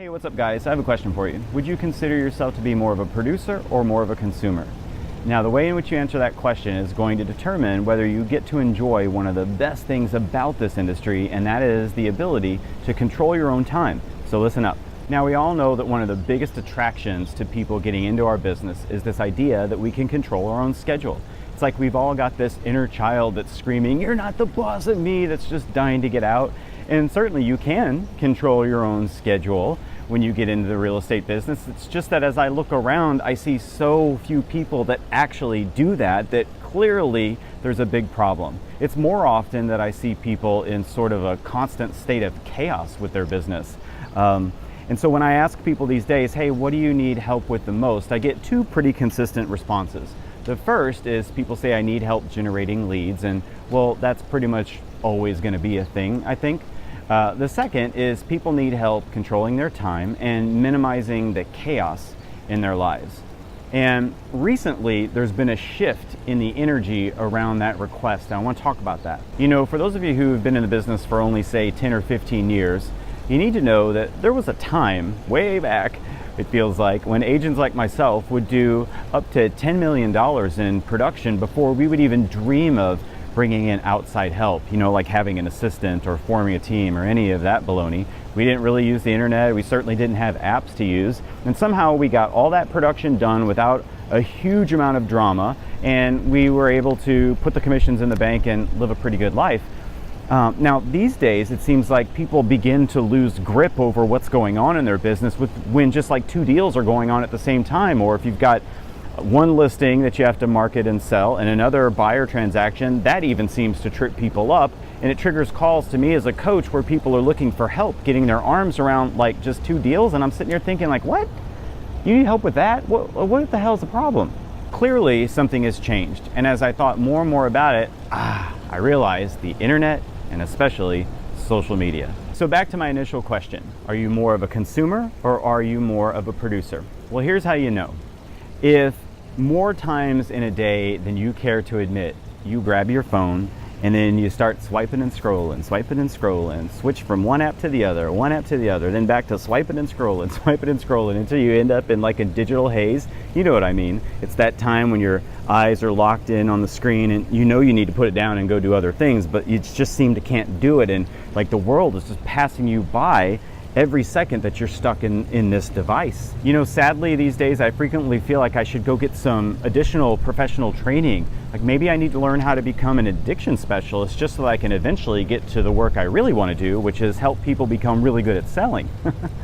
Hey, what's up guys? I have a question for you. Would you consider yourself to be more of a producer or more of a consumer? Now, the way in which you answer that question is going to determine whether you get to enjoy one of the best things about this industry, and that is the ability to control your own time. So listen up. Now, we all know that one of the biggest attractions to people getting into our business is this idea that we can control our own schedule. It's like we've all got this inner child that's screaming, "You're not the boss of me," that's just dying to get out. And certainly you can control your own schedule when you get into the real estate business. It's just that as I look around, I see so few people that actually do that, that clearly there's a big problem. It's more often that I see people in sort of a constant state of chaos with their business. And so when I ask people these days, hey, what do you need help with the most? I get two pretty consistent responses. The first is people say I need help generating leads, and well, that's pretty much always going to be a thing, I think. The second is people need help controlling their time and minimizing the chaos in their lives. And recently, there's been a shift in the energy around that request. And I want to talk about that. You know, for those of you who have been in the business for only, say, 10 or 15 years, you need to know that there was a time way back, it feels like, when agents like myself would do up to $10 million in production before we would even dream of bringing in outside help, you know, like having an assistant or forming a team or any of that baloney. We didn't really use the internet. We certainly didn't have apps to use. And somehow we got all that production done without a huge amount of drama, and we were able to put the commissions in the bank and live a pretty good life. Now, these days, it seems like people begin to lose grip over what's going on in their business when just like two deals are going on at the same time, or if you've got one listing that you have to market and sell and another buyer transaction, that even seems to trip people up, and it triggers calls to me as a coach where people are looking for help getting their arms around like just two deals, and I'm sitting here thinking like, what? You need help with that? What the hell is the problem? Clearly something has changed, and as I thought more and more about it, I realized the internet and especially social media. So back to my initial question, are you more of a consumer or are you more of a producer? Well, here's how you know. If more times in a day than you care to admit, you grab your phone and then you start swiping and scrolling, switch from one app to the other, then back to swiping and scrolling until you end up in like a digital haze. You know what I mean. It's that time when your eyes are locked in on the screen and you know you need to put it down and go do other things, but you just seem to can't do it, and like the world is just passing you by every second that you're stuck in this device. You know, sadly these days I frequently feel like I should go get some additional professional training. Like maybe I need to learn how to become an addiction specialist just so that I can eventually get to the work I really want to do, which is help people become really good at selling.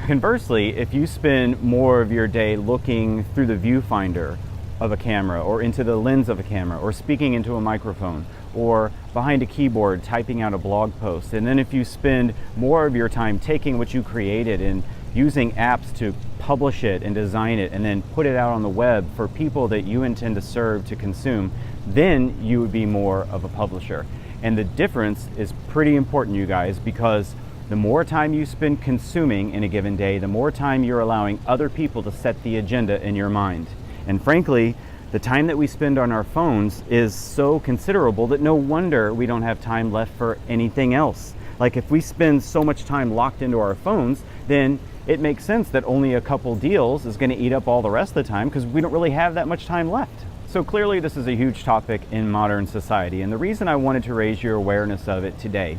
Conversely, if you spend more of your day looking through the viewfinder of a camera or into the lens of a camera or speaking into a microphone or behind a keyboard typing out a blog post, and then if you spend more of your time taking what you created and using apps to publish it and design it and then put it out on the web for people that you intend to serve, to consume, then you would be more of a publisher. And the difference is pretty important, you guys, because the more time you spend consuming in a given day, the more time you're allowing other people to set the agenda in your mind. And frankly, the time that we spend on our phones is so considerable that no wonder we don't have time left for anything else. Like if we spend so much time locked into our phones, then it makes sense that only a couple deals is going to eat up all the rest of the time because we don't really have that much time left. So clearly this is a huge topic in modern society, and the reason I wanted to raise your awareness of it today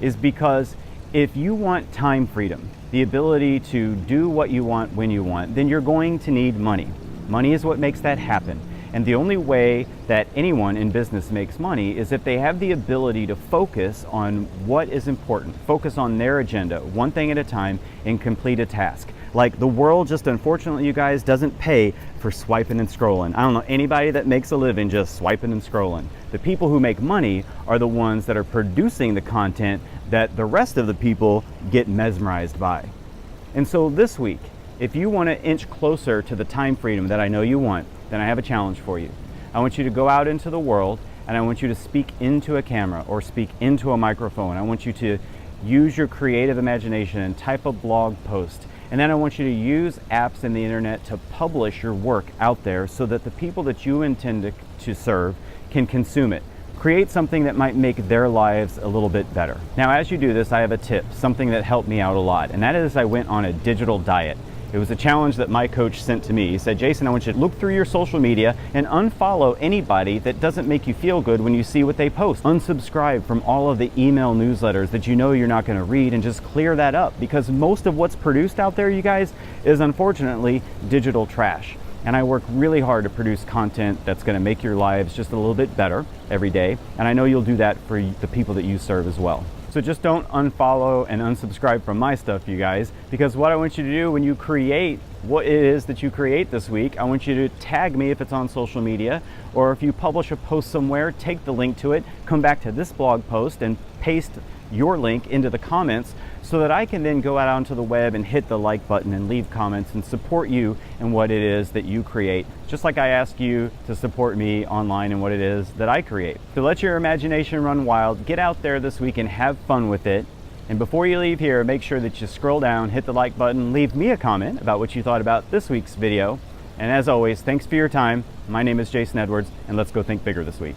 is because if you want time freedom, the ability to do what you want when you want, then you're going to need money. Money is what makes that happen. And the only way that anyone in business makes money is if they have the ability to focus on what is important, focus on their agenda, one thing at a time, and complete a task. Like the world just, unfortunately, you guys, doesn't pay for swiping and scrolling. I don't know anybody that makes a living just swiping and scrolling. The people who make money are the ones that are producing the content that the rest of the people get mesmerized by. And so this week, if you want to inch closer to the time freedom that I know you want, then I have a challenge for you. I want you to go out into the world and I want you to speak into a camera or speak into a microphone. I want you to use your creative imagination and type a blog post. And then I want you to use apps and the internet to publish your work out there so that the people that you intend to serve can consume it. create something that might make their lives a little bit better. Now, as you do this, I have a tip, something that helped me out a lot, and that is I went on a digital diet. It was a challenge that my coach sent to me. He said, Jason, I want you to look through your social media and unfollow anybody that doesn't make you feel good when you see what they post. Unsubscribe from all of the email newsletters that you know you're not going to read, and just clear that up, because most of what's produced out there, you guys, is unfortunately digital trash. And I work really hard to produce content that's going to make your lives just a little bit better every day. And I know you'll do that for the people that you serve as well. So just don't unfollow and unsubscribe from my stuff, you guys, because what I want you to do when you create what it is that you create this week, I want you to tag me if it's on social media, or if you publish a post somewhere, take the link to it, come back to this blog post and paste your link into the comments, so that I can then go out onto the web and hit the like button and leave comments and support you in what it is that you create, just like I ask you to support me online in what it is that I create. So let your imagination run wild, get out there this week and have fun with it. And before you leave here, make sure that you scroll down, hit the like button, leave me a comment about what you thought about this week's video. And as always, thanks for your time. My name is Jason Edwards, and let's go think bigger this week.